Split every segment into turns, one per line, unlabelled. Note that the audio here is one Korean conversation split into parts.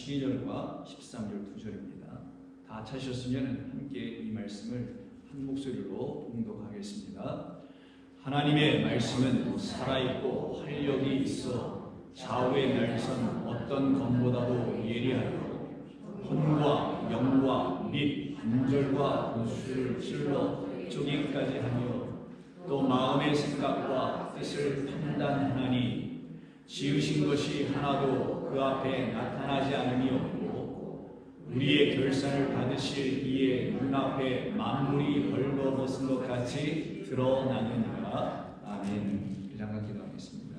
12절과 13절 2절입니다. 다 찾으셨으면 함께 이 말씀을 한 목소리로 봉독하겠습니다. 하나님의 말씀은 살아있고 활력이 있어 좌우의 날선 어떤 검보다도 예리하여 혼과 영과 및 관절과 골수를 찔러 쪼개기까지 하며 또 마음의 생각과 뜻을 판단하나니 지으신 것이 하나도 그 앞에 나타나지 않음이 없고 우리의 결산을 받으실 이의 눈앞에 만물이 벌거벗은 것 같이 드러나느니라. 아멘. 이 장각 기도하겠습니다.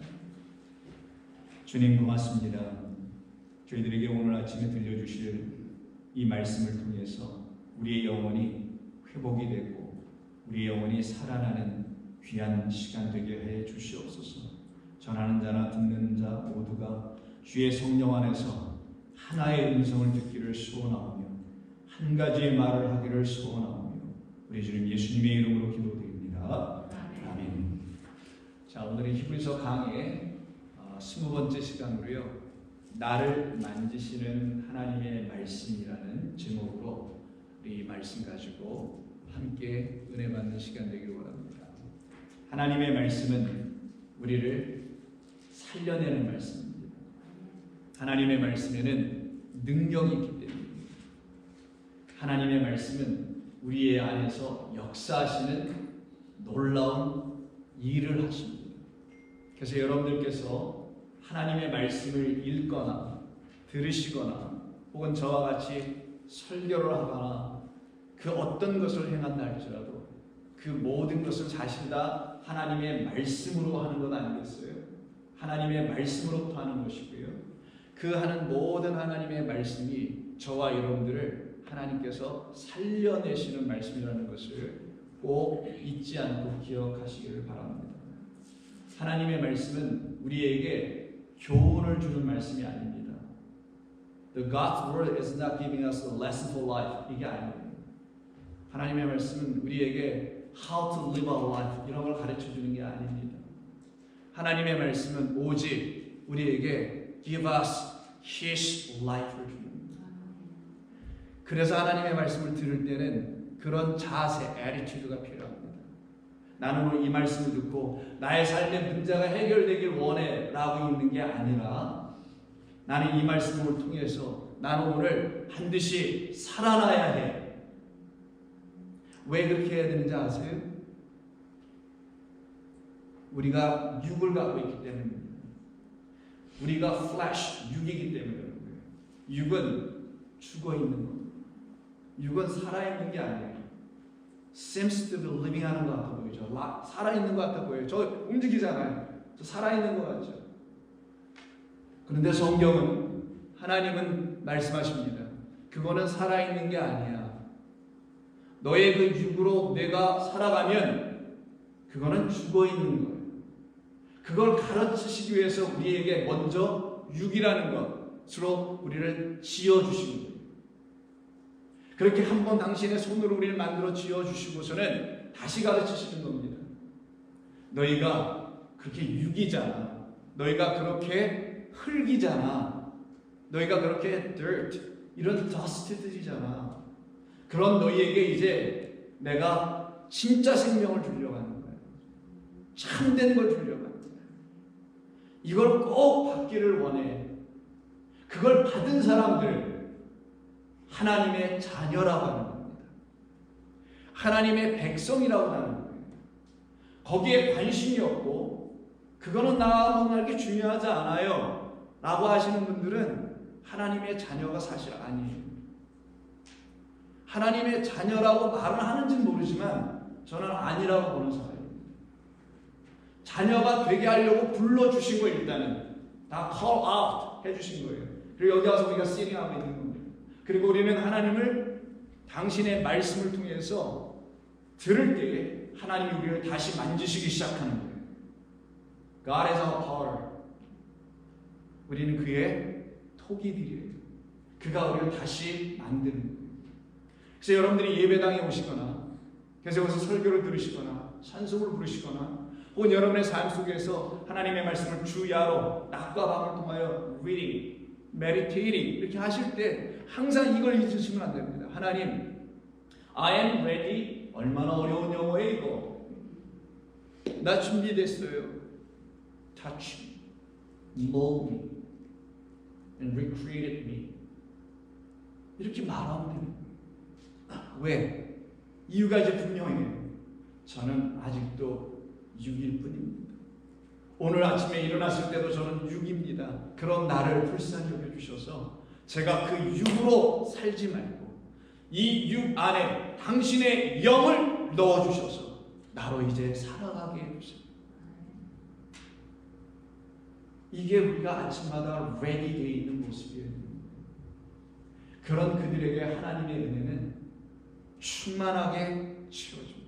주님 고맙습니다. 저희들에게 오늘 아침에 들려주실 이 말씀을 통해서 우리의 영혼이 회복이 되고 우리의 영혼이 살아나는 귀한 시간 되게 해 주시옵소서. 전하는 자나 듣는 자 모두가 주의 성령 안에서 하나의 음성을 듣기를 소원하오며 한 가지의 말을 하기를 소원하오며 우리 주님 예수님의 이름으로 기도드립니다. 아멘. 자, 오늘은 히브리서 강의 20번째 시간으로요. 나를 만지시는 하나님의 말씀이라는 제목으로 이 말씀 가지고 함께 은혜 받는 시간 되기를 원합니다. 하나님의 말씀은 우리를 살려내는 말씀입니다. 하나님의 말씀에는 능력이 있기 때문입니다. 하나님의 말씀은 우리의 안에서 역사하시는 놀라운 일을 하십니다. 그래서 여러분들께서 하나님의 말씀을 읽거나 들으시거나 혹은 저와 같이 설교를 하거나 그 어떤 것을 행한다 할지라도 그 모든 것을 사실 다 하나님의 말씀으로 하는 것 아니겠어요? 하나님의 말씀으로부터 하는 것이고요. 그 하는 모든 하나님의 말씀이 저와 여러분들을 하나님께서 살려내시는 말씀이라는 것을 꼭 잊지 않고 기억하시기를 바랍니다. 하나님의 말씀은 우리에게 교훈을 주는 말씀이 아닙니다. The God's word is not giving us a lesson for life. 이게 아니에요. 하나님의 말씀은 우리에게 how to live our life 이런 걸 가르쳐 주는 게 아닙니다. 하나님의 말씀은 오직 우리에게 give us His life를 줍니다. 그래서 하나님의 말씀을 들을 때는 그런 자세, attitude가 필요합니다. 나는 오늘 이 말씀을 듣고 나의 삶의 문제가 해결되길 원해 라고 있는 게 아니라 나는 이 말씀을 통해서 나는 오늘 반드시 살아나야 해. 왜 그렇게 해야 되는지 아세요? 우리가 육을 갖고 있기 때문입니다. 우리가 flesh, 육이기 때문에 그런 거예요. 육은 죽어있는 겁니다. 육은 살아있는 게 아니에요. seems to be living 하는 것 같아 보이죠. 살아있는 것 같아 보여요. 저 움직이잖아요. 저 살아있는 것 같죠. 그런데 성경은 하나님은 말씀하십니다. 그거는 살아있는 게 아니야. 너의 그 육으로 내가 살아가면 그거는 죽어있는 거예요. 그걸 가르치시기 위해서 우리에게 먼저 육이라는 것으로 우리를 지어주신 거예요. 그렇게 한번 당신의 손으로 우리를 만들어 지어주시고서는 다시 가르치시는 겁니다. 너희가 그렇게 육이잖아. 너희가 그렇게 흙이잖아. 너희가 그렇게 dirt, 이런 dust들이잖아. 그런 너희에게 이제 내가 진짜 생명을 주려고 하는 거예요. 참된 걸 주려고 하는 거예요. 이걸 꼭 받기를 원해. 그걸 받은 사람들 하나님의 자녀라고 하는 겁니다. 하나님의 백성이라고 하는 거예요. 거기에 관심이 없고 그거는 나에게 중요하지 않아요 라고 하시는 분들은 하나님의 자녀가 사실 아니에요. 하나님의 자녀라고 말은 하는지는 모르지만 저는 아니라고 보는 사람입니다. 자녀가 되게 하려고 불러주신 거예요. 일단은 다 call out 해주신 거예요. 그리고 여기 와서 우리가 sing하고 있는 겁니다. 그리고 우리는 하나님을 당신의 말씀을 통해서 들을 때 하나님이 우리를 다시 만지시기 시작하는 거예요. God is our power. 우리는 그의 토기들이에요. 그가 우리를 다시 만드는 거예요. 그래서 여러분들이 예배당에 오시거나 그래서 여기서 설교를 들으시거나 찬송을 부르시거나 혹은 여러분의 삶 속에서 하나님의 말씀을 주야로 낮과 밤을 통하여 reading, meditating 이렇게 하실 때 항상 이걸 잊으시면 안 됩니다. 하나님, I am ready. 얼마나 어려운 영어예요 이거. 나 준비됐어요. Touch me, mold me, and recreate me. 이렇게 말하면 됩니다. 왜? 이유가 이제 분명해요. 저는 아직도 6일 뿐입니다. 오늘 아침에 일어났을 때도 저는 6입니다. 그런 나를 불쌍히 여겨주셔서 제가 그 6으로 살지 말고 이 6 안에 당신의 영을 넣어주셔서 나로 이제 살아가게 해주세요. 이게 우리가 아침마다 ready 되어 있는 모습이에요. 그런 그들에게 하나님의 은혜는 충만하게 채워줍니다.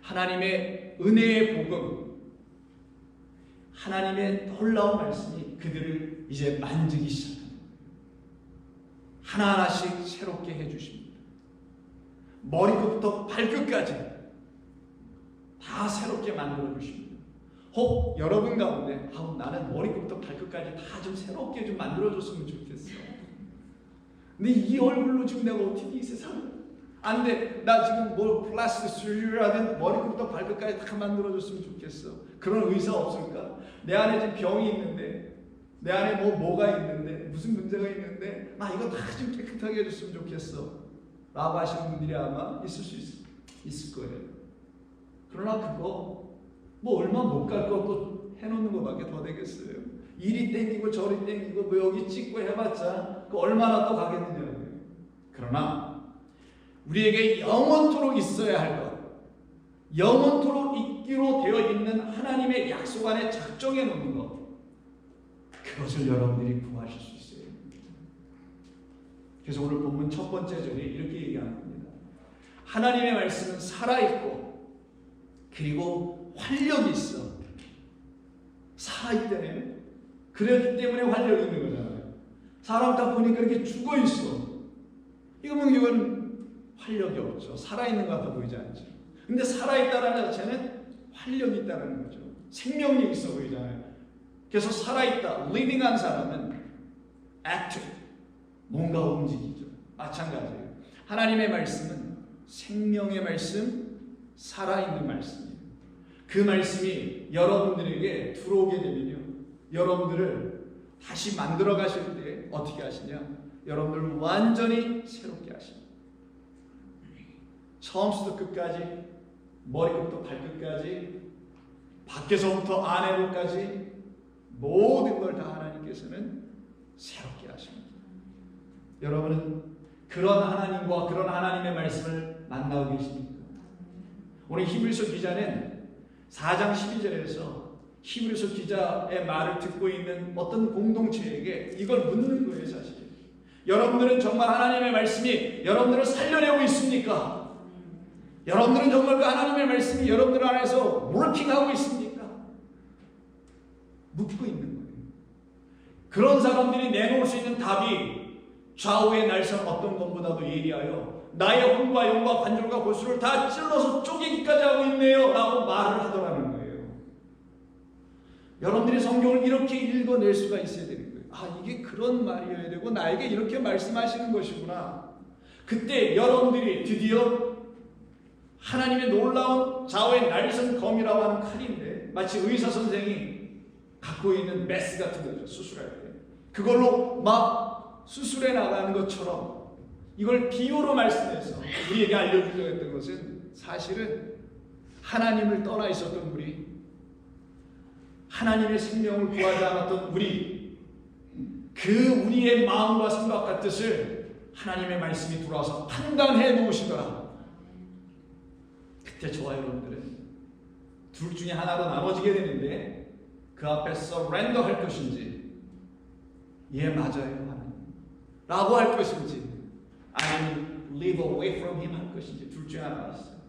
하나님의 은혜의 복음, 하나님의 놀라운 말씀이 그들을 이제 만지기 시작합니다. 하나하나씩 새롭게 해주십니다. 머리끝부터 발끝까지 다 새롭게 만들어주십니다. 혹 여러분 가운데 나는 머리끝부터 발끝까지 다 좀 새롭게 좀 만들어줬으면 좋겠어. 근데 이 얼굴로 지금 내가 어떻게 이 세상을 안 돼. 나 지금 뭐 플라스틱 surgery라든 머리끝부터 발끝까지 다 만들어줬으면 좋겠어. 그런 의사 없을까? 내 안에 지금 병이 있는데, 내 안에 뭐가 있는데, 무슨 문제가 있는데, 나 이거 다 좀 깨끗하게 해줬으면 좋겠어. 라고 하시는 분들이 아마 있을 수 있을 거예요. 그러나 그거 얼마 못 갈 것도 해놓는 것밖에 더 되겠어요. 이리 땡기고 저리 땡기고 여기 찍고 해봤자 그 얼마나 또 가겠느냐고요. 그러나 우리에게 영원토록 있어야 할 것, 영원토록 있기로 되어 있는 하나님의 약속 안에 작정해 놓는 것, 그것을 여러분들이 구하실 수 있어요. 그래서 오늘 본문 첫 번째 절에 이렇게 얘기하는 겁니다. 하나님의 말씀은 살아있고 그리고 활력이 있어. 살아있다네. 그렇기 때문에 활력이 있는 거잖아요. 사람 딱 보니까 이렇게 죽어있어. 이건 활력이 없죠. 살아있는 것 같아 보이지 않죠. 근데 살아있다는 자체는 활력이 있다는 거죠. 생명력이 있어 보이잖아요. 그래서 살아있다, living한 사람은 active, 뭔가 움직이죠. 마찬가지예요. 하나님의 말씀은 생명의 말씀, 살아있는 말씀이에요. 그 말씀이 여러분들에게 들어오게 되면요, 여러분들을 다시 만들어 가실 때 어떻게 하시냐? 여러분들을 완전히 새롭게 하십니다. 처음부터 끝까지, 머리끝부터 발끝까지, 밖에서부터 안으로까지 모든 걸 다 하나님께서는 새롭게 하십니다. 여러분은 그런 하나님과 그런 하나님의 말씀을 만나고 계십니까? 오늘 히브리서 기자는 4장 12절에서 히브리서 기자의 말을 듣고 있는 어떤 공동체에게 이걸 묻는 거예요, 사실. 여러분들은 정말 하나님의 말씀이 여러분들을 살려내고 있습니까? 여러분들은 정말 그 하나님의 말씀이 여러분들 안에서 워킹하고 있습니까? 묻고 있는 거예요. 그런 사람들이 내놓을 수 있는 답이 좌우의 날선 어떤 것보다도 예리하여 나의 혼과 영과 관절과 골수를 다 찔러서 쪼개기까지 하고 있네요 라고 말을 하더라는 거예요. 여러분들이 성경을 이렇게 읽어낼 수가 있어야 되는 거예요. 이게 그런 말이어야 되고 나에게 이렇게 말씀하시는 것이구나. 그때 여러분들이 드디어 하나님의 놀라운 좌우의 날선 검이라고 하는 칼인데, 마치 의사 선생이 갖고 있는 메스 같은 거죠. 수술할 때 그걸로 막 수술해 나가는 것처럼 이걸 비유로 말씀해서 우리에게 알려주려고 했던 것은, 사실은 하나님을 떠나 있었던 우리, 하나님의 생명을 구하지 않았던 우리, 그 우리의 마음과 생각과 뜻을 하나님의 말씀이 들어와서 판단해 놓으시더라. 그때 저와 여러분들은 둘 중에 하나로 나눠지게 되는데, 그 앞에 surrender 할 것인지, 맞아요 하나님 라고 할 것인지, 아니면 live away from him 할 것인지, 둘 중에 하나가 있어요.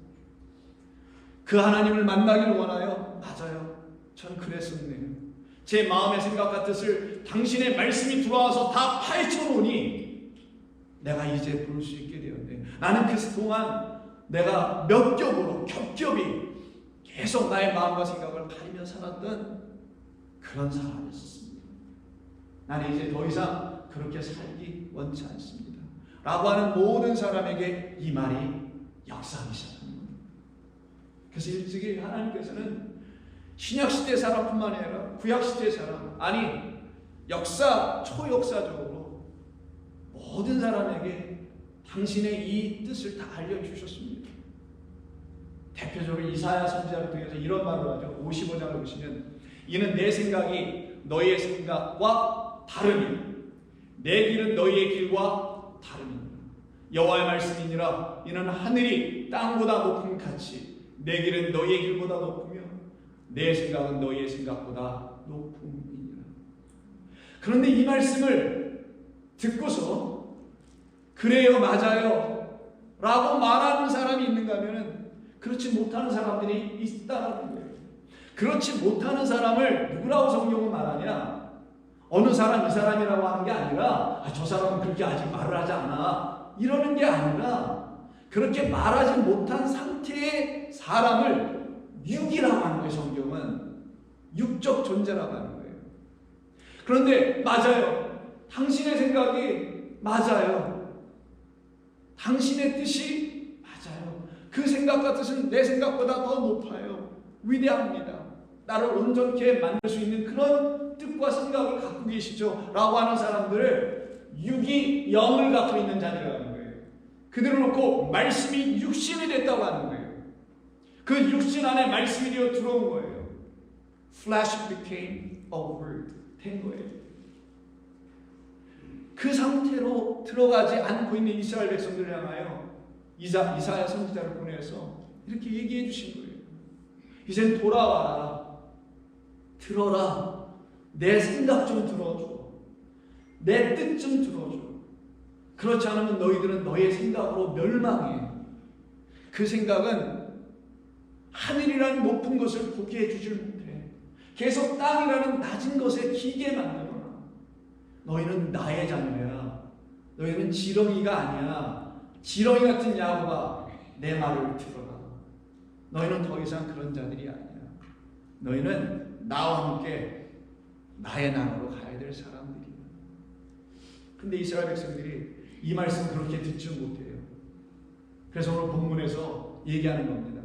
그 하나님을 만나기를 원하여, 맞아요, 전 그랬었네요. 제 마음의 생각과 뜻을 당신의 말씀이 들어와서 다 파헤쳐 놓으니 내가 이제 볼 수 있게 되었네. 나는 그 동안 내가 몇 겹으로 겹겹이 계속 나의 마음과 생각을 가리며 살았던 그런 사람이었습니다. 나는 이제 더 이상 그렇게 살기 원치 않습니다. 라고 하는 모든 사람에게 이 말이 역사하기 시작합니다. 그래서 일찍이 하나님께서는 신약시대 사람뿐만 아니라 구약시대 사람, 아니 역사, 초역사적으로 모든 사람에게 당신의 이 뜻을 다 알려주셨습니다. 대표적으로 이사야 선지자를 통해서 이런 말을 하죠. 55장을 보시면 이는 내 생각이 너희의 생각과 다르니 내 길은 너희의 길과 다르니 여호와의 말씀이니라. 이는 하늘이 땅보다 높음 같이 내 길은 너희의 길보다 높으며 내 생각은 너희의 생각보다 높음이니라. 그런데 이 말씀을 듣고서 그래요, 맞아요 라고 말하는 사람이 있는가 하면 그렇지 못하는 사람들이 있다는 거예요. 그렇지 못하는 사람을 누구라고 성경은 말하냐? 어느 사람, 이 사람이라고 하는 게 아니라 저 사람은 그렇게 아직 말을 하지 않아 이러는 게 아니라 그렇게 말하지 못한 상태의 사람을 육이라고 하는 거예요. 성경은 육적 존재라고 하는 거예요. 그런데 맞아요. 당신의 생각이 맞아요. 당신의 뜻이 맞아요. 그 생각과 뜻은 내 생각보다 더 높아요. 위대합니다. 나를 온전케 만들 수 있는 그런 뜻과 생각을 갖고 계시죠 라고 하는 사람들을 육이 영을 갖고 있는 자들이라는 거예요. 그들을 놓고 말씀이 육신이 됐다고 하는 거예요. 그 육신 안에 말씀이 되어 들어온 거예요. Flesh became a word. 된 거예요. 그 상태로 들어가지 않고 있는 이스라엘 백성들을 향하여 이사야 선지자를 보내서 이렇게 얘기해 주신 거예요. 이젠 돌아와라. 들어라. 내 생각 좀 들어줘. 내 뜻 좀 들어줘. 그렇지 않으면 너희들은 너의 생각으로 멸망해. 그 생각은 하늘이라는 높은 것을 보게 해주질 못해. 계속 땅이라는 낮은 것에 기게 만들어놔. 너희는 나의 자녀야. 너희는 지렁이가 아니야. 지렁이 같은 야곱아, 내 말을 들어라. 너희는 더 이상 그런 자들이 아니야. 너희는 나와 함께 나의 나라로 가야 될 사람들이야. 근데 이스라엘 백성들이 이 말씀 그렇게 듣지 못해요. 그래서 오늘 본문에서 얘기하는 겁니다.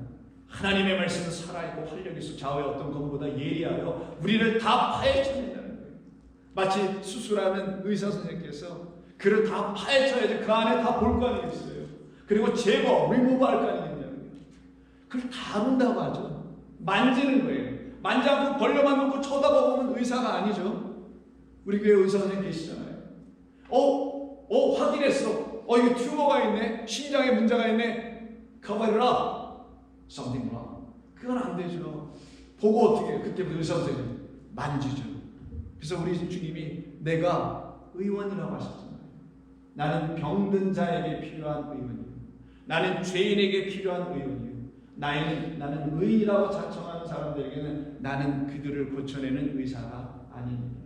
하나님의 말씀은 살아있고 활력이 있어 좌우의 어떤 것보다 예리하여 우리를 다 파헤쳐낸다는 거예요. 마치 수술하는 의사 선생님께서 그를 다 파헤쳐야지 그 안에 다 볼 거 아니겠어요. 그리고 제거, 리무브 할 거 아니겠냐는 거예요. 그걸 다룬다고 하죠. 만지는 거예요. 만지고 벌려만 놓고 쳐다보면 의사가 아니죠. 우리 교회 의사 선생님 계시잖아요. 확인했어. 이거 튜머가 있네. 심장에 문제가 있네. Cover it up. Something wrong. 그건 안 되죠. 보고 어떻게 해요? 그때부터 의사 선생님 만지죠. 그래서 우리 주님이 내가 의원이라고 하셨잖아요. 나는 병든 자에게 필요한 의원이에요. 나는 죄인에게 필요한 의원이에요. 나는 의인이라고 자청하는 사람들에게는 나는 그들을 고쳐내는 의사가 아닙니다.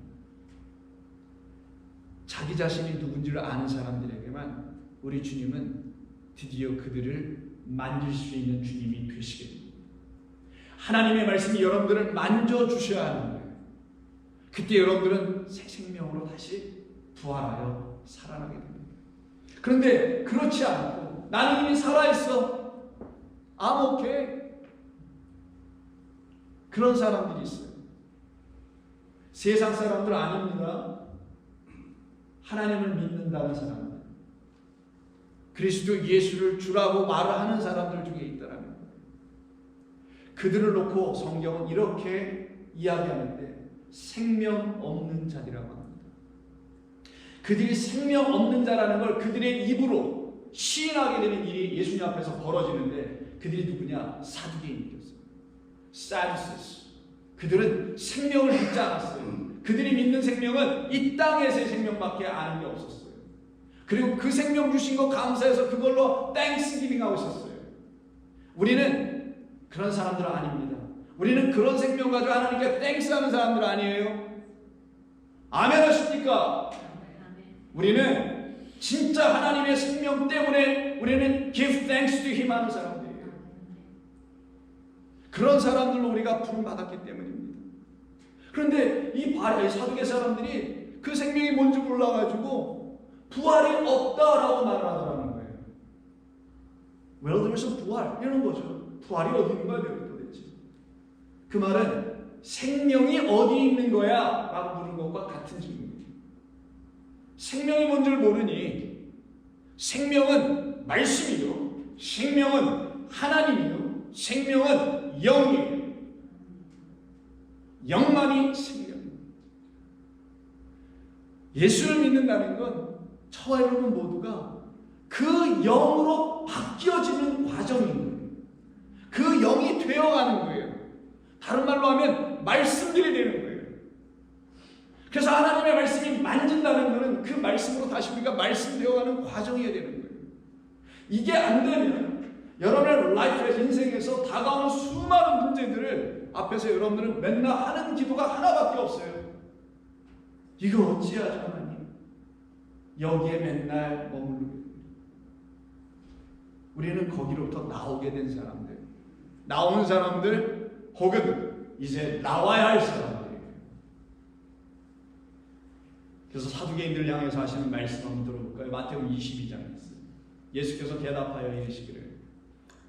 자기 자신이 누군지를 아는 사람들에게만 우리 주님은 드디어 그들을 만질 수 있는 주님이 되시게 됩니다. 하나님의 말씀이 여러분들을 만져주셔야 하는 거예요. 그때 여러분들은 새 생명으로 다시 부활하여 살아나게 됩니다. 그런데 그렇지 않고 나는 이미 살아있어. I'm okay. 그런 사람들이 있어요. 세상 사람들 아닙니다. 하나님을 믿는다는 사람들, 그리스도 예수를 주라고 말을 하는 사람들 중에 있다라는 거예요. 그들을 놓고 성경은 이렇게 이야기하는데 생명 없는 자들이라고 합니다. 그들이 생명 없는 자라는 걸 그들의 입으로 시인하게 되는 일이 예수님 앞에서 벌어지는데 그들이 누구냐? 사두개인이었어요. 사두세스. 그들은 생명을 믿지 않았어요. 그들이 믿는 생명은 이 땅에서의 생명밖에 아는 게 없었어요. 그리고 그 생명 주신 거 감사해서 그걸로 땡스기빙 하고 있었어요. 우리는 그런 사람들은 아닙니다. 우리는 그런 생명 가지고 하나님께 땡스하는 사람들 아니에요. 아멘 하십니까? 우리는 진짜 하나님의 생명 때문에 우리는 give thanks to him 하는 사람들이에요. 그런 사람들로 우리가 부름받았기 때문입니다. 그런데 이 사두개 사람들이 그 생명이 뭔지 몰라가지고 부활이 없다라고 말을 하더라는 거예요. Well, there's a 부활 이런 거죠. 부활이 어디 있는 거야 도대체? 그 말은 생명이 어디 있는 거야? 라고 물은 것과 같은 질문이에요. 생명이 뭔지를 모르니 생명은 말씀이요, 생명은 하나님이요, 생명은 영이에요. 영만이 생명입니다. 예수를 믿는다는 건 저와 여러분 모두가 그 영으로 바뀌어지는 과정인 거예요. 그 영이 되어가는 거예요. 다른 말로 하면 말씀들이 되는 거예요. 그래서 하나님의 말씀이 만진다는 것은 그 말씀으로 다시 우리가 말씀되어가는 과정이어야 되는 거예요. 이게 안 되면 여러분의 라이프에서 인생에서 다가오는 수많은 문제들을 앞에서 여러분들은 맨날 하는 기도가 하나밖에 없어요. 이걸 어찌하죠 하나님? 여기에 맨날 머무르게. 우리는 거기로부터 나오게 된 사람들, 나온 사람들 혹은 이제 나와야 할 사람들이에요. 그래서 사두개인들 향해서 하시는 말씀 한번 들어볼까요? 마태복음 22장에 있어요. 예수께서 대답하여 이르시기를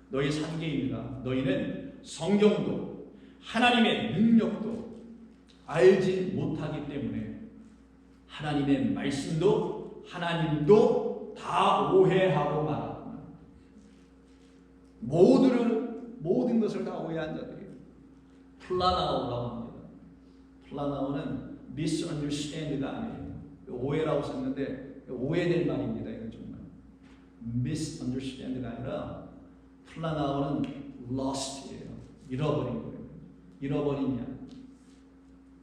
너희 사두개인이라 너희는 성경도 하나님의 능력도 알지 못하기 때문에 하나님의 말씀도 하나님도 다 오해하고 말하구나. 모든 것을 다 오해한 자들이에요. 플라나오라고 합니다. 플라나오는 misunderstand가 아니에요. 오해라고 썼는데 오해될 말입니다. 이건 정말 misunderstand가 아니라 플라나오는 lost예요. 잃어버린 거예요. 잃어버리냐?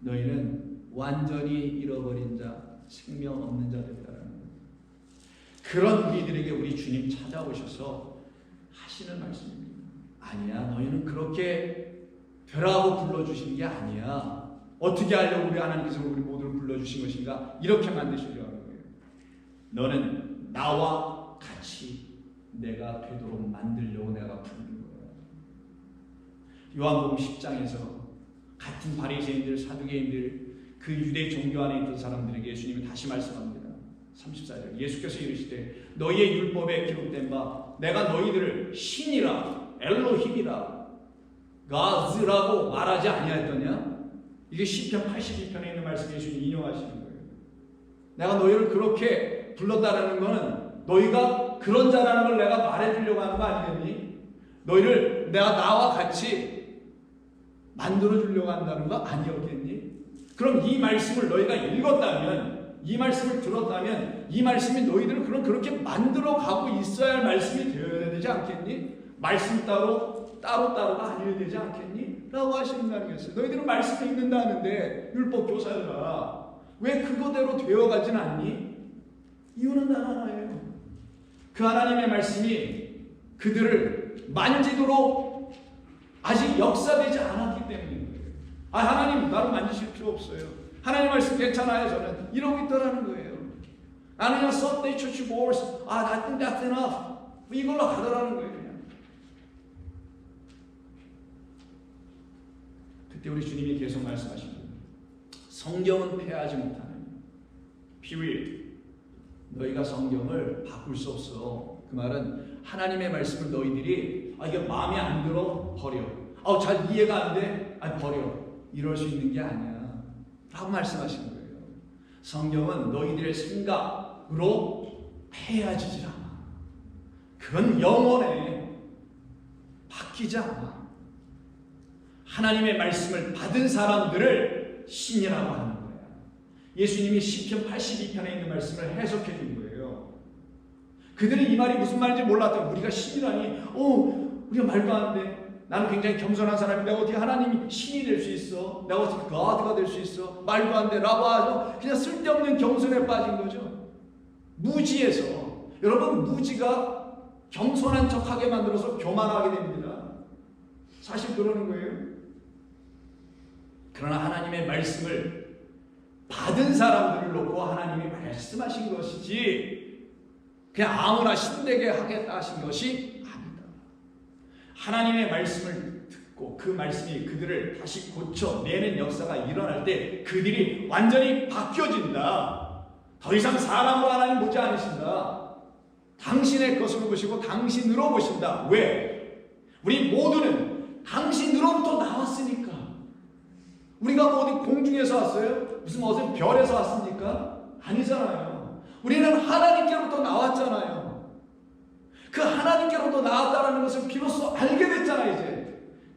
너희는 완전히 잃어버린 자, 생명 없는 자 됐다라는 거예요. 그런 우리들에게 우리 주님 찾아오셔서 하시는 말씀입니다. 아니야, 너희는 그렇게 되라고 불러주신 게 아니야. 어떻게 하려고 우리 하나님께서 우리 모두를 불러주신 것인가? 이렇게 만드시려고 하는 거예요. 너는 나와 같이 내가 되도록 만들려고 내가 부르는 거야. 요한복음 10장에서 같은 바리새인들, 사두개인들, 그 유대 종교 안에 있던 사람들에게 예수님이 다시 말씀합니다. 34절 예수께서 이르시되 너희의 율법에 기록된 바 내가 너희들을 신이라 엘로힘이라 God라고 말하지 아니하였더냐? 이게 시편 82편에 있는 말씀 예수님이 인용하시는 거예요. 내가 너희를 그렇게 불렀다라는 것은 너희가 그런 자라는 걸 내가 말해주려고 하는 거 아니겠니? 너희를 내가 나와 같이 만들어주려고 한다는 거 아니었겠니? 그럼 이 말씀을 너희가 읽었다면, 이 말씀을 들었다면 이 말씀이 너희들을 그렇게 만들어가고 있어야 할 말씀이 되어야 되지 않겠니? 말씀 따로가 아니어야 되지 않겠니? 라고 하신다는 것이었어요. 너희들은 말씀 읽는다는데 율법 교사들아 왜 그거대로 되어가진 않니? 이유는 단 하나예요. 그 하나님의 말씀이 그들을 만지도록 아직 역사되지 않았기 때문인 거예요. 하나님 나를 만지실 필요 없어요. 하나님 말씀 괜찮아요. 저는 이러고 있더라는 거예요. 나는 그냥 Sunday church boards, I think that's enough. 이걸로 가더라는 거예요. 그냥. 그때 우리 주님이 계속 말씀하신 거예요. 성경은 폐하지 못하는 period. 너희가 성경을 바꿀 수 없어. 그 말은 하나님의 말씀을 너희들이 이게 마음에 안 들어 버려. 잘 이해가 안 돼. 버려. 이럴 수 있는 게 아니야. 라고 말씀하신 거예요. 성경은 너희들의 생각으로 폐해지질 않아. 그건 영원해. 바뀌지 않아. 하나님의 말씀을 받은 사람들을 신이라고 하는 거야. 예수님이 시편 82편에 있는 말씀을 해석해 준 거예요. 그들은 이 말이 무슨 말인지 몰랐던 우리가 신이라니 우리가 말도 안 돼. 나는 굉장히 겸손한 사람인데 어떻게 하나님이 신이 될 수 있어? 내가 어떻게 God가 될 수 있어? 말도 안 돼. 라고 하죠. 그냥 쓸데없는 겸손에 빠진 거죠. 무지에서. 여러분 무지가 겸손한 척하게 만들어서 교만하게 됩니다. 사실 그러는 거예요. 그러나 하나님의 말씀을 받은 사람들을 놓고 하나님이 말씀하신 것이지 그냥 아무나 신되게 하겠다 하신 것이 아니다. 하나님의 말씀을 듣고 그 말씀이 그들을 다시 고쳐내는 역사가 일어날 때 그들이 완전히 바뀌어진다. 더 이상 사람으로 하나님 보지 않으신다. 당신의 것으로 보시고 당신으로 보신다. 왜? 우리 모두는 당신으로부터 나왔으니까. 우리가 뭐 어디 공중에서 왔어요? 무슨 어디 별에서 왔습니까? 아니잖아요. 우리는 하나님께로부터 나왔잖아요. 그 하나님께로부터 나왔다는 것을 비로소 알게 됐잖아요. 이제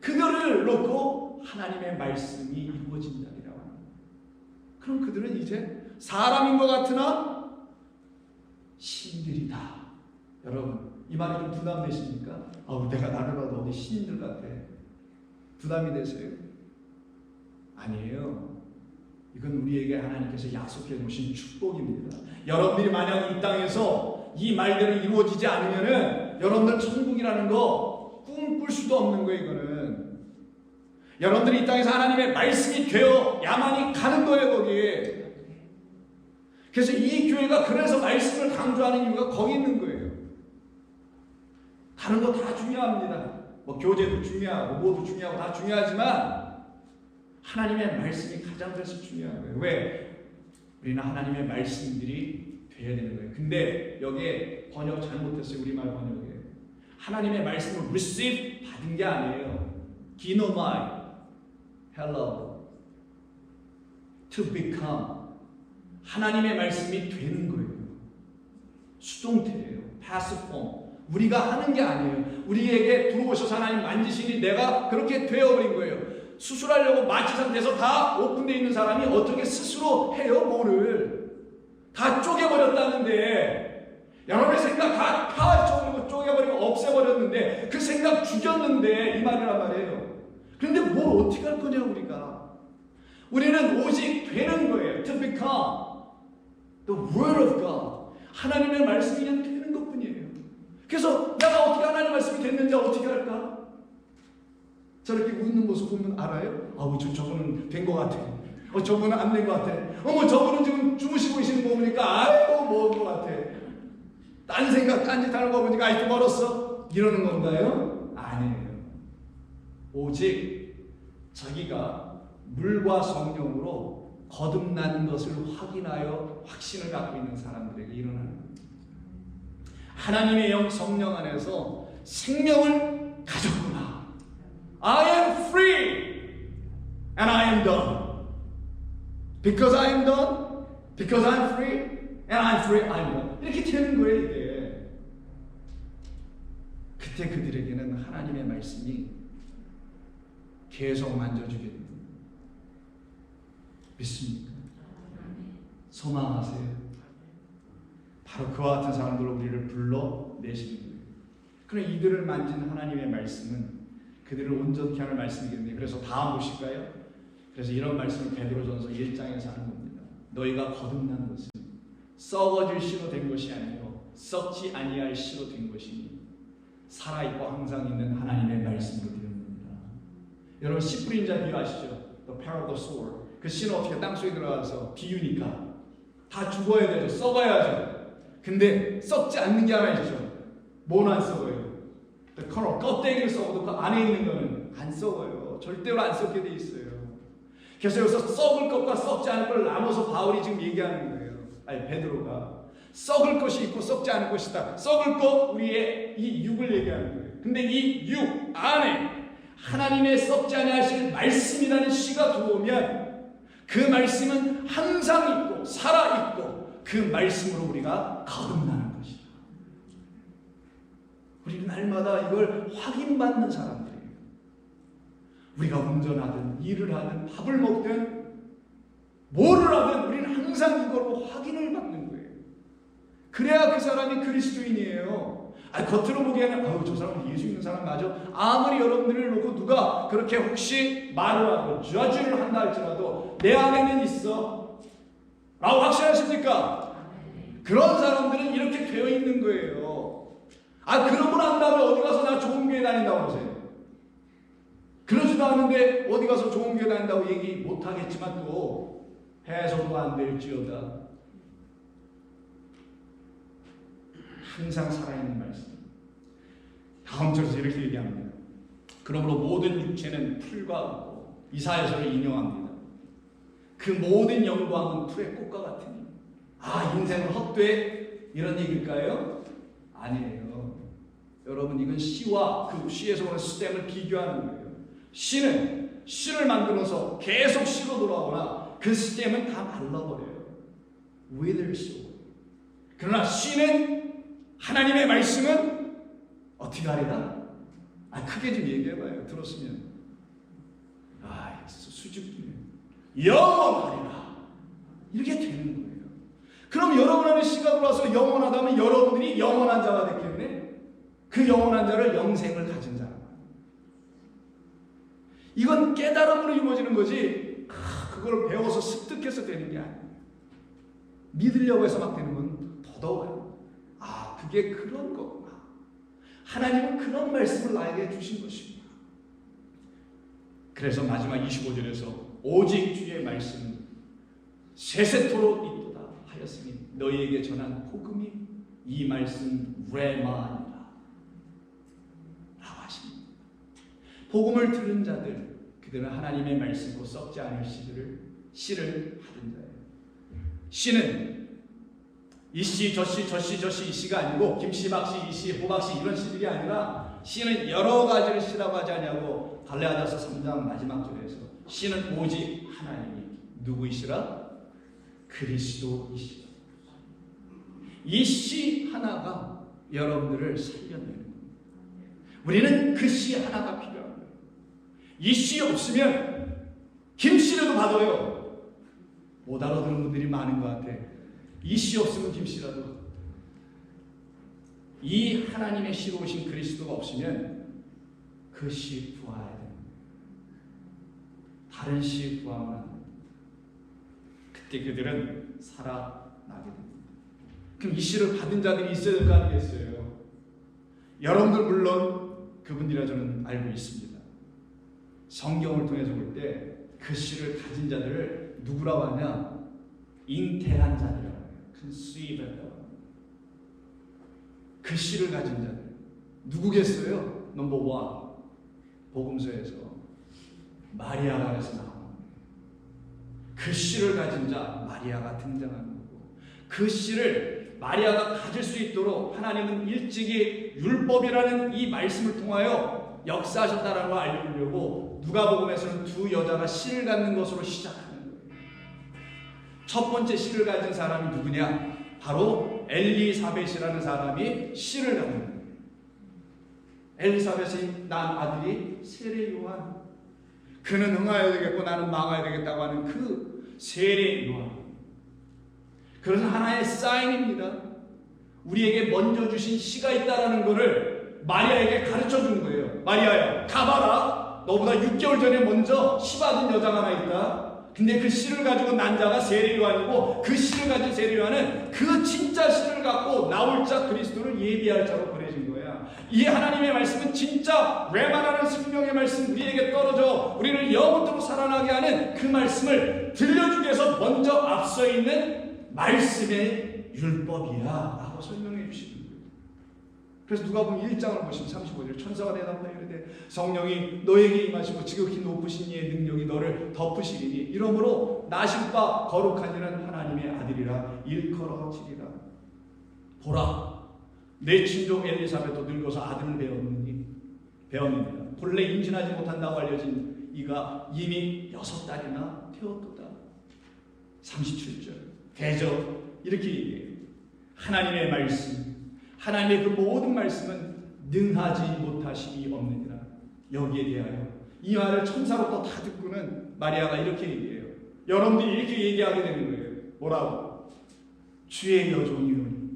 그들을 놓고 하나님의 말씀이 이루어진다니라고 합니다. 그럼 그들은 이제 사람인 것 같으나 신들이다. 여러분 이 말이 좀 부담되십니까? 내가 나를 봐도 어디 신인들 같아. 부담이 되세요? 아니에요. 이건 우리에게 하나님께서 약속해 놓으신 축복입니다. 여러분들이 만약 이 땅에서 이 말대로 이루어지지 않으면은 여러분들 천국이라는 거 꿈꿀 수도 없는 거예요. 이거는 여러분들이 이 땅에서 하나님의 말씀이 되어야만이 가는 거예요. 거기에. 그래서 이 교회가 그래서 말씀을 강조하는 이유가 거기 있는 거예요. 다른 거 다 중요합니다. 뭐 교제도 중요하고 뭐도 중요하고 다 중요하지만 하나님의 말씀이 가장 그래서 중요한 거예요. 왜? 우리는 하나님의 말씀들이 돼야 되는 거예요. 근데 여기에 번역 잘못했어요. 우리말 번역에. 하나님의 말씀을 receive 받은 게 아니에요. 기노마이, hello, to become. 하나님의 말씀이 되는 거예요. 수동태예요. passive form. 우리가 하는 게 아니에요. 우리에게 들어오셔서 하나님 만지시니 내가 그렇게 되어버린 거예요. 수술하려고 마취 상태에서 다 오픈되어 있는 사람이 어떻게 스스로 해요? 뭐를 다 쪼개버렸다는데 여러분의 생각 다 파헤쳐버리고 쪼개버리고 없애버렸는데 그 생각 죽였는데 이 말이란 말이에요. 그런데 뭘 어떻게 할 거냐 우리는 오직 되는 거예요. To become the word of God. 하나님의 말씀이 그냥 되는 것뿐이에요. 그래서 내가 어떻게 하나님의 말씀이 됐는지 어떻게 할까? 저렇게 웃는 모습 보면 알아요? 저분은 된 것 같아. 저분은 안 된 것 같아. 저분은 지금 주무시고 계시는 거 보니까 아이고 뭐인 것 같아. 딴 생각, 딴짓 하는 거 보니까 아직도 멀었어. 이러는 건가요? 아니에요. 오직 자기가 물과 성령으로 거듭난 것을 확인하여 확신을 갖고 있는 사람들에게 일어나는 겁니다. 하나님의 영 성령 안에서 생명을 가졌구나. I am free and I am done. Because I am done, because I am free and I am free, I am done. 이렇게 되는 거예요, 이게. 그때 그들에게는 하나님의 말씀이 계속 만져주게 됩니다. 믿습니까? 소망하세요? 바로 그와 같은 사람들로 우리를 불러내시는 거예요. 그럼 이들을 만진 하나님의 말씀은 그들을 온전케 하는 말씀이겠네요. 그래서 다음 보실까요? 그래서 이런 말씀을 베드로전서 1장에서 하는 겁니다. 너희가 거듭난 것은 썩어질 씨로 된 것이 아니요 썩지 아니할 씨로 된 것이니 살아있고 항상 있는 하나님의 말씀으로 되는 겁니다. 여러분 씨 뿌린 자 비유 아시죠? The parable of the sower. 그 씨는 어떻게 땅속에 들어가서 비유니까 다 죽어야 되죠. 썩어야죠. 근데 썩지 않는 게 하나 있죠. 뭐는 안 썩어요? 그런 껍데기를 썩어도 그 안에 있는 거는 안 썩어요. 절대로 안 썩게 돼 있어요. 그래서 여기서 썩을 것과 썩지 않을 걸 나눠서 바울이 지금 얘기하는 거예요. 베드로가 썩을 것이 있고 썩지 않을 것이다. 썩을 것 우리의 이 육을 얘기하는 거예요. 근데 이 육 안에 하나님의 썩지 아니하실 말씀이라는 씨가 들어오면 그 말씀은 항상 있고 살아 있고 그 말씀으로 우리가 거듭나는 것이다. 우리는 날마다 이걸 확인받는 사람들이에요. 우리가 운전하든 일을 하든 밥을 먹든 뭐를 하든 우리는 항상 이걸로 확인을 받는 거예요. 그래야 그 사람이 그리스도인이에요. 겉으로 보기에는 저 사람은 예수 믿는 사람 맞아. 아무리 여러분들을 놓고 누가 그렇게 혹시 말을 하고 저주를 한다 할지라도 내 안에는 있어 라고 확신하십니까? 그런 사람들은 이렇게 되어 있는 거예요. 그러고 난 다음에 어디 가서 나 좋은 교회 다닌다고 하세요. 그러지도 않은데 어디 가서 좋은 교회 다닌다고 얘기 못하겠지만 또 해서도 안 될지어다. 항상 살아있는 말씀. 다음 절에서 이렇게 얘기합니다. 그러므로 모든 육체는 풀과 같고, 이사야서를 인용합니다. 그 모든 영광은 풀의 꽃과 같으니. 인생은 헛돼? 이런 얘기일까요? 아니에요. 여러분, 이건 시와 그 시에서 오는 스템을 비교하는 거예요. 시는 시를 만들어서 계속 시로 돌아오나 그 스템은 다 말라버려요. withers. 그러나 시는, 하나님의 말씀은 어떻게 하리라? 크게 좀 얘기해봐요. 들었으면. 수줍기네. 영원하리라. 이렇게 되는 거예요. 그럼 여러분 안에 시가 들어와서 영원하다면 여러분들이 영원한 자가 됐겠네? 그 영원한 자를 영생을 가진 자라. 이건 깨달음으로 이루어지는 거지, 그걸 배워서 습득해서 되는 게 아니에요. 믿으려고 해서 막 되는 건 더더워요. 그게 그런 거구나. 하나님은 그런 말씀을 나에게 주신 것입니다. 그래서 마지막 25절에서 오직 주의 말씀은 세세토록 있도다 하였으니 너희에게 전한 복음이 이 말씀 레마니라 라고 하십니다. 복음을 들은 자들, 그들은 하나님의 말씀으로 썩지 않을 씨를 받은 자예요. 씨는 이씨 저씨 이씨가 아니고 김씨 박씨 이씨 호박씨 이런 씨들이 아니라, 씨는 여러 가지를 씨라고 하지 않냐고 갈라디아서 3장 마지막 절에서 씨는 오직 하나님이 누구이시라? 그리스도이시라. 이 씨 하나가 여러분들을 살려내는 겁니다. 우리는 그 씨 하나가 필요한 거예요. 이 씨 없으면 김씨라도 받아요. 못 알아듣는 분들이 많은 것 같아. 이 씨 없으면 김씨라도. 이 하나님의 씨로 오신 그리스도가 없으면 그 씨 구하야 됩니다. 다른 씨 구하면 안 됩니다. 그때 그들은 살아나게 됩니다. 그럼 이 씨를 받은 자들이 있어야 될 거 아니겠어요? 여러분들 물론 그분들이라 저는 알고 있습니다. 성경을 통해서 볼 때 그 씨를 가진 자들을 누구라고 하냐? 잉태한 자들이라고 해요. conceived. 그 씨를 가진 자들 누구겠어요? 넘버 원, 복음서에서 마리아가 그래서 나옵니다. 그 씨를 가진 자 마리아가 등장하는 거고, 그 씨를 마리아가 가질 수 있도록 하나님은 일찍이 율법이라는 이 말씀을 통하여 역사하셨다는 걸 알려주려고 누가복음에서는 두 여자가 씨를 갖는 것으로 시작하는 거예요. 첫 번째 씨를 가진 사람이 누구냐? 바로 엘리사벳이라는 사람이 씨를 갖는 거예요. 엘리사벳이 낳은 아들이 세례 요한. 그는 흥하여야 되겠고 나는 망하여야 되겠다고 하는 그 세례 요한. 그것은 하나의 사인입니다. 우리에게 먼저 주신 씨가 있다는 것을 마리아에게 가르쳐 주는 거예요. 마리아야, 가봐라. 너보다 6개월 전에 먼저 씨 받은 여자가 하나 있다. 근데 그 씨를 가지고 난 자가 세례 요한이고, 그 씨를 가진 세례 요한은 그 진짜 씨를 갖고 나올 자 그리스도를 예비할 자로 보내진 거야. 이 하나님의 말씀은 진짜 레마라는 생명의 말씀, 우리에게 떨어져 우리를 영원토록 살아나게 하는 그 말씀을 들려주기 위해서 먼저 앞서 있는 말씀의 율법이야 라고 설명해 주시는 거예요. 그래서 누가복음 1장을 보시면 35절, 천사가 대답하여 이르되 성령이 너에게 임하시고 지극히 높으신 이의 능력이 너를 덮으시리니 이러므로 나실 바 거룩한 이는 하나님의 아들이라 일컬어지리라. 보라, 내 친족 엘리사벳도 늙어서 아들을 배웠느니라. 본래 임신하지 못한다고 알려진 이가 이미 6달이나 태웠도다. 37절 대접 이렇게 얘기해요. 하나님의 말씀, 하나님의 그 모든 말씀은 능하지 못하심이 없느니라. 여기에 대하여 이 말을 천사로부터 다 듣고는 마리아가 이렇게 얘기해요. 여러분들이 이렇게 얘기하게 되는 거예요. 뭐라고? 주의 여종이오니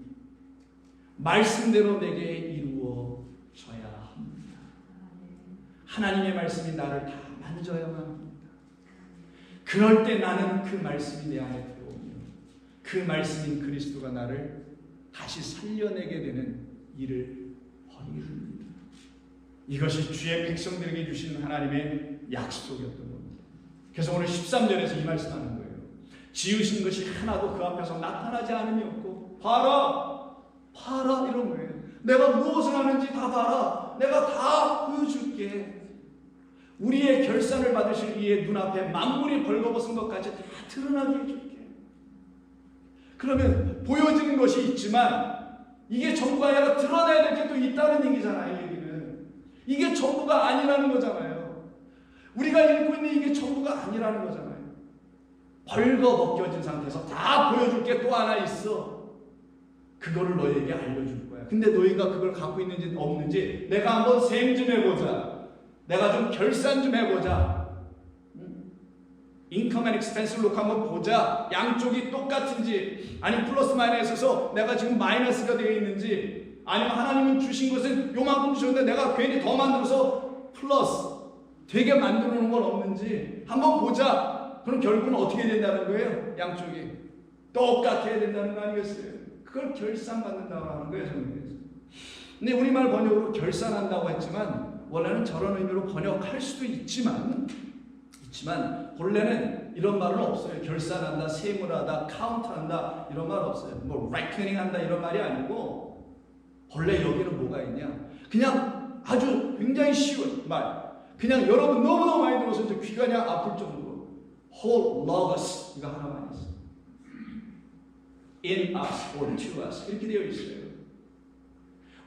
말씀대로 내게 이루어져야 합니다. 하나님의 말씀이 나를 다 만져야만 합니다. 그럴 때 나는 그 말씀이 내 안에 들어오며 그 말씀인 그리스도가 나를 다시 살려내게 되는 일을 벌이게 됩니다. 이것이 주의 백성들에게 주신 하나님의 약속이었던 겁니다. 그래서 오늘 13절에서 이 말씀하는 거예요. 지으신 것이 하나도 그 앞에서 나타나지 않음이 없고 봐라 이런 거예요. 내가 무엇을 하는지 다 봐라. 내가 다 보여줄게. 우리의 결산을 받으실 이의 눈앞에 만물이 벌거벗은 것까지 다 드러나게 해줄게. 그러면 보여지는 것이 있지만 이게 전부가 아니라 드러나야 될 게 또 있다는 얘기잖아요. 얘기는 이게 전부가 아니라는 거잖아요. 우리가 읽고 있는 이게 전부가 아니라는 거잖아요. 벌거벗겨진 상태에서 다 보여줄 게 또 하나 있어. 그거를 너에게 알려줄 거야. 근데 너희가 그걸 갖고 있는지 없는지 내가 한번 셈 좀 해보자. 내가 좀 결산 좀 해보자. 인컴 앤 익스펜스를 놓고 한번 보자. 양쪽이 똑같은지, 아니면 플러스 마이너스에서 내가 지금 마이너스가 되어 있는지, 아니면 하나님은 주신 것은 요만큼 주셨는데 내가 괜히 더 만들어서 플러스 되게 만들어 놓은 건 없는지 한번 보자. 그럼 결국은 어떻게 된다는 거예요? 양쪽이 똑같아야 된다는 거 아니겠어요? 그걸 결산받는다고 하는 거예요, 성경에서. 근데 우리말 번역으로 결산한다고 했지만 원래는 저런 의미로 번역할 수도 있지만 본래는 이런 말은 없어요. 결산한다, 세무하다, 카운트한다 이런 말 없어요. 뭐 reckoning 한다 이런 말이 아니고 본래 여기는 뭐가 있냐? 그냥 아주 굉장히 쉬운 말. 그냥 여러분 너무너무 많이 들어서 이제 귀가 그냥 아플 정도로 whole logos 이거 하나만 있어요. in us or to us 이렇게 되어 있어요.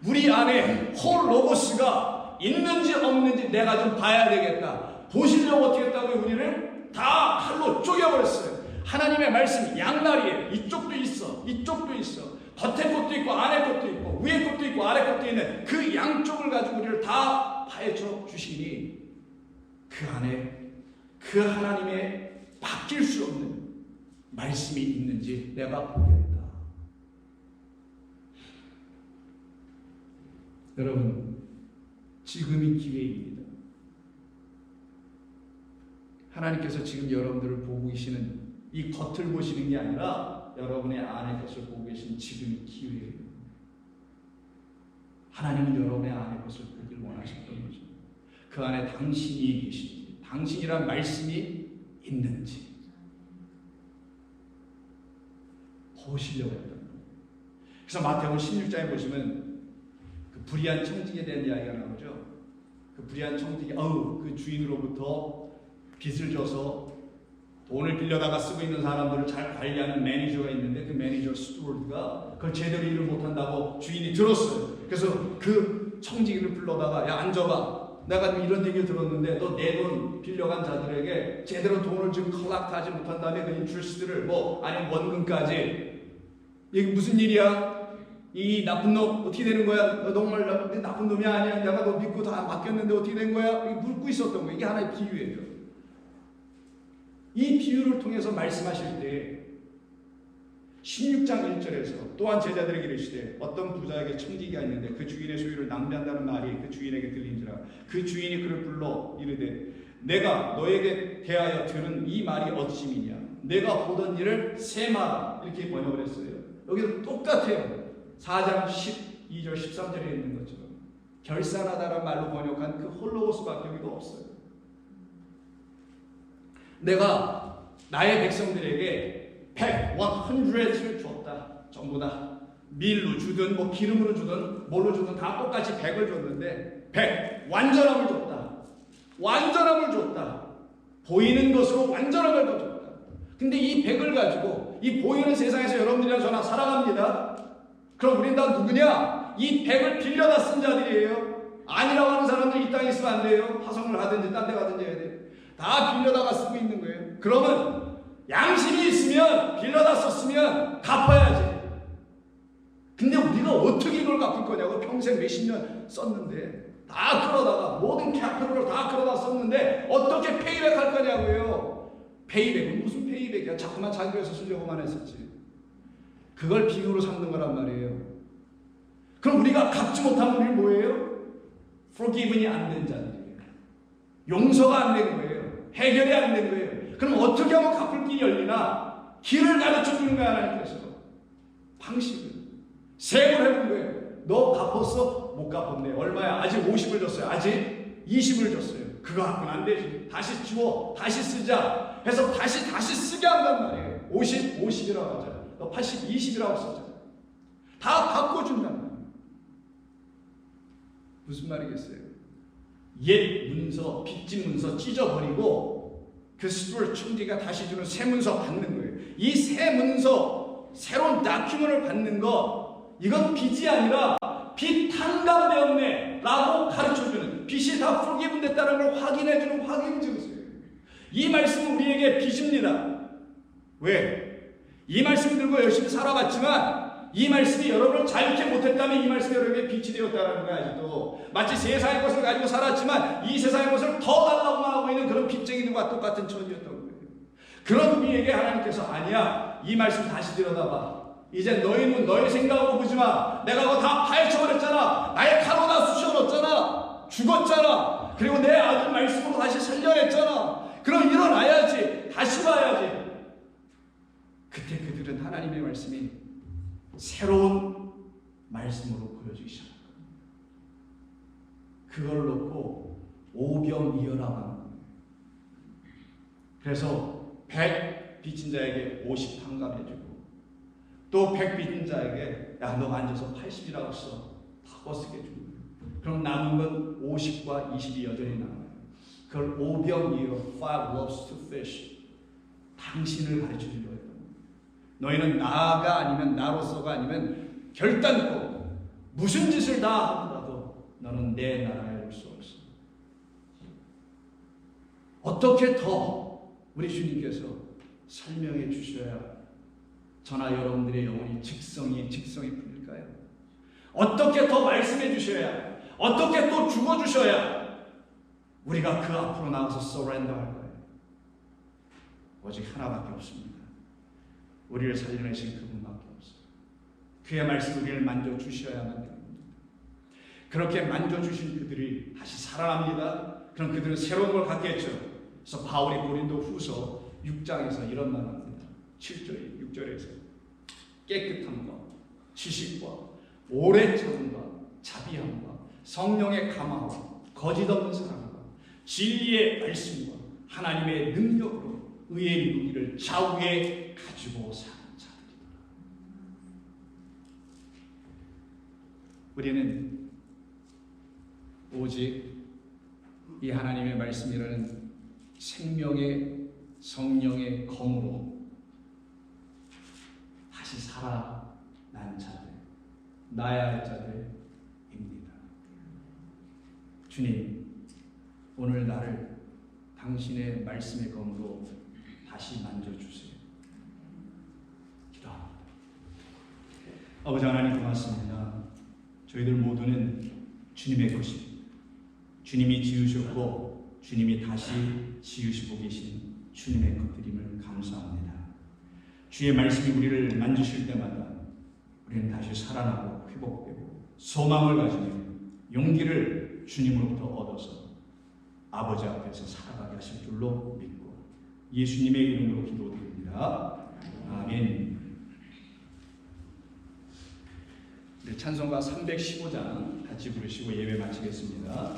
우리 안에 whole logos가 있는지 없는지 내가 좀 봐야 되겠다. 보시려고 어떻게 했다고요? 우리를 다 칼로 쪼개버렸어요. 하나님의 말씀이 양날이에요. 이쪽도 있어, 이쪽도 있어. 겉에 것도 있고 안에 것도 있고 위에 것도 있고 아래 것도 있는 그 양쪽을 가지고 우리를 다 파헤쳐 주시니 그 안에 그 하나님의 바뀔 수 없는 말씀이 있는지 내가 보겠다. 여러분, 지금이 기회입니다. 하나님께서 지금 여러분들을 보고 계시는 이 겉을 보시는 게 아니라 여러분의 안의 것을 보고 계신 지금이 기회예요. 하나님은 여러분의 안의 것을 보길 원하셨던 거죠. 그 안에 당신이 계신지, 당신이란 말씀이 있는지 보시려고 했던 거예요. 그래서 마태복음 16장에 보시면 그 불의한 청직에 대한 이야기가 나오죠. 그 불의한 청직이 그 주인으로부터 빚을 져서 돈을 빌려다가 쓰고 있는 사람들을 잘 관리하는 매니저가 있는데 그 매니저 스튜어드가 그걸 제대로 일을 못한다고 주인이 들었어요. 그래서 그 청지기를 불러다가 야 앉아봐. 내가 이런 얘기를 들었는데 너 내 돈 빌려간 자들에게 제대로 돈을 지금 컬렉트하지 못한 다음에 그 인트레스트를 뭐 아니면 원금까지 이게 무슨 일이야? 이 나쁜 놈 어떻게 되는 거야? 너 정말 나쁜 놈이 아니야? 내가 너 믿고 다 맡겼는데 어떻게 된 거야? 묻고 있었던 거예요. 이게 하나의 비유예요. 이 비유를 통해서 말씀하실 때 16장 1절에서 또한 제자들에게 이르시되 어떤 부자에게 청지기가 있는데 그 주인의 소유를 낭비한다는 말이 그 주인에게 들린지라 그 주인이 그를 불러 이르되 내가 너에게 대하여 들은 이 말이 어찌미냐 내가 보던 일을 세마라 이렇게 번역을 했어요. 여기도 똑같아요. 4장 12절 13절에 있는 것처럼 결산하다라는 말로 번역한 그 홀로고스밖에 여기도 없어요. 내가 나의 백성들에게 100를 줬다. 전부 다 밀로 주든 뭐 기름으로 주든 뭘로 주든 다 똑같이 100을 줬는데 100 완전함을 줬다. 완전함을 줬다. 보이는 것으로 완전함을 더 줬다. 근데 이 100을 가지고 이 보이는 세상에서 여러분들이랑 저랑 살아갑니다. 그럼 우린 다 누구냐? 이 100을 빌려다 쓴 자들이에요. 아니라고 하는 사람들 이 땅에 있으면 안 돼요. 화성을 하든지 딴 데 가든지 해야 돼요. 다 빌려다가 쓰고 있는 거예요. 그러면 양심이 있으면 빌려다 썼으면 갚아야지. 근데 우리가 어떻게 이걸 갚을 거냐고. 평생 몇십 년 썼는데 다 끌어다가 모든 캐피털을 다 끌어다 썼는데 어떻게 페이백 할 거냐고요. 페이백은 무슨 페이백이야. 자꾸만 자기 위해서 쓰려고만 했었지. 그걸 비유로 삼는 거란 말이에요. 그럼 우리가 갚지 못한 우리는 뭐예요? forgiven이 안 된 자들이에요. 용서가 안 된 거예요. 해결이 안 된 거예요. 그럼 어떻게 하면 갚을 길이 열리나? 길을 가르쳐 주는 거야, 하나님께서. 방식을. 세을 해본 거예요. 너 갚았어? 못 갚았네. 얼마야? 아직 50을 줬어요. 아직 20을 줬어요. 그거 갖고는 안 되지. 다시 주워. 다시 쓰자. 해서 다시 쓰게 한단 말이에요. 50이라고 하자. 너 80, 20이라고 쓰자. 다 바꿔준단 말이에요. 무슨 말이겠어요? 옛 문서, 빚진 문서 찢어버리고 그 스튜어트 총리가 다시 주는 새 문서 받는 거예요. 이 새 문서, 새로운 다큐멘을 받는 거, 이건 빚이 아니라 빚 탕감되었네라고 가르쳐주는, 빚이 다 forgiven됐다는 걸 확인해주는 확인 증서예요. 이 말씀은 우리에게 빚입니다. 왜? 이 말씀 들고 열심히 살아봤지만 이 말씀이 여러분을 자유케 못했다면 이 말씀이 여러분에게 빚이 되었다는 거야. 아직도 마치 세상의 것을 가지고 살았지만 이 세상의 것을 더 달라고만 하고 있는 그런 빚쟁이들과 똑같은 처지였던 거예요. 그런 우리에게 하나님께서 아니야, 이 말씀 다시 들여다봐. 이제 너희 눈, 너희 생각으로 보지 마. 내가 그거 다 파헤쳐버렸잖아. 나의 칼로 다 쑤셔넣었잖아. 죽었잖아. 그리고 내 아들 말씀으로 다시 살려냈잖아. 그럼 일어나야지. 다시 봐야지. 그때 그들은 하나님의 말씀이 새로운 말씀으로 보여주기 시작합니다. 그걸 놓고 오병이어라고 하는 거예요. 그래서 100 빚진 자에게 50 탕감해주고 또 100 빚진 자에게 야, 너 앉아서 80이라고 써. 다 버스게 주고. 그럼 남은 건 50과 20이 여전히 남아요. 그걸 오병이어, 5 loaves, 2 fish. 당신을 가르쳐 주려고 해요. 너희는 나가 아니면 나로서가 아니면 결단코 무슨 짓을 다 하더라도 너는 내 나라에 올 수 없어. 어떻게 더 우리 주님께서 설명해 주셔야 저나 여러분들의 영혼이 직성이 풀릴까요? 어떻게 더 말씀해 주셔야, 어떻게 또 죽어 주셔야 우리가 그 앞으로 나가서 서렌더 할 거예요? 오직 하나밖에 없습니다. 우리를 살려내신 그분밖에 없어요. 그의 말씀 우리를 만져주셔야만 됩니다. 그렇게 만져주신 그들이 다시 살아납니다. 그럼 그들은 새로운 걸 갖겠죠. 그래서 바울이 고린도 후서 6장에서 이런 말 합니다. 7절, 6절에서 깨끗함과 지식과 오래 참음과 자비함과 성령의 감화와 거짓 없는 사랑과 진리의 말씀과 하나님의 능력으로 의의 무기를 좌우에 가지고 사는 자들이다. 우리는 오직 이 하나님의 말씀이라는 생명의 성령의 검으로 다시 살아난 자들, 나야 할 자들입니다. 주님, 오늘 나를 당신의 말씀의 검으로 다시 만져주세요. 기도합니다. 아버지 하나님 고맙습니다. 저희들 모두는 주님의 것입니다. 주님이 지으셨고 주님이 다시 지으시고 계신 주님의 것들임을 감사합니다. 주의 말씀이 우리를 만지실 때마다 우리는 다시 살아나고 회복되고 소망을 가지며 용기를 주님으로부터 얻어서 아버지 앞에서 살아가게 하실 줄로 믿고 예수님의 이름으로 기도드립니다. 아멘. 네, 찬송가 315장 같이 부르시고 예배 마치겠습니다.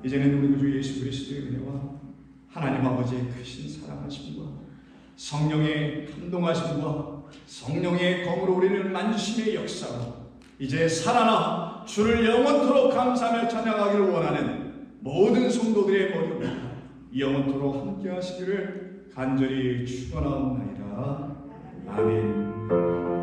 이제는 우리 구주 예수 그리스도의 은혜와 하나님 아버지의 크신 사랑하심과 성령의 감동하심과 성령의 검으로 우리를 만지심의 역사로 이제 살아나 주를 영원토록 감사하며 찬양하기를 원하는 모든 성도들의 머리로 영원토록 함께 하시기를 간절히 축원하옵나이다. 아멘.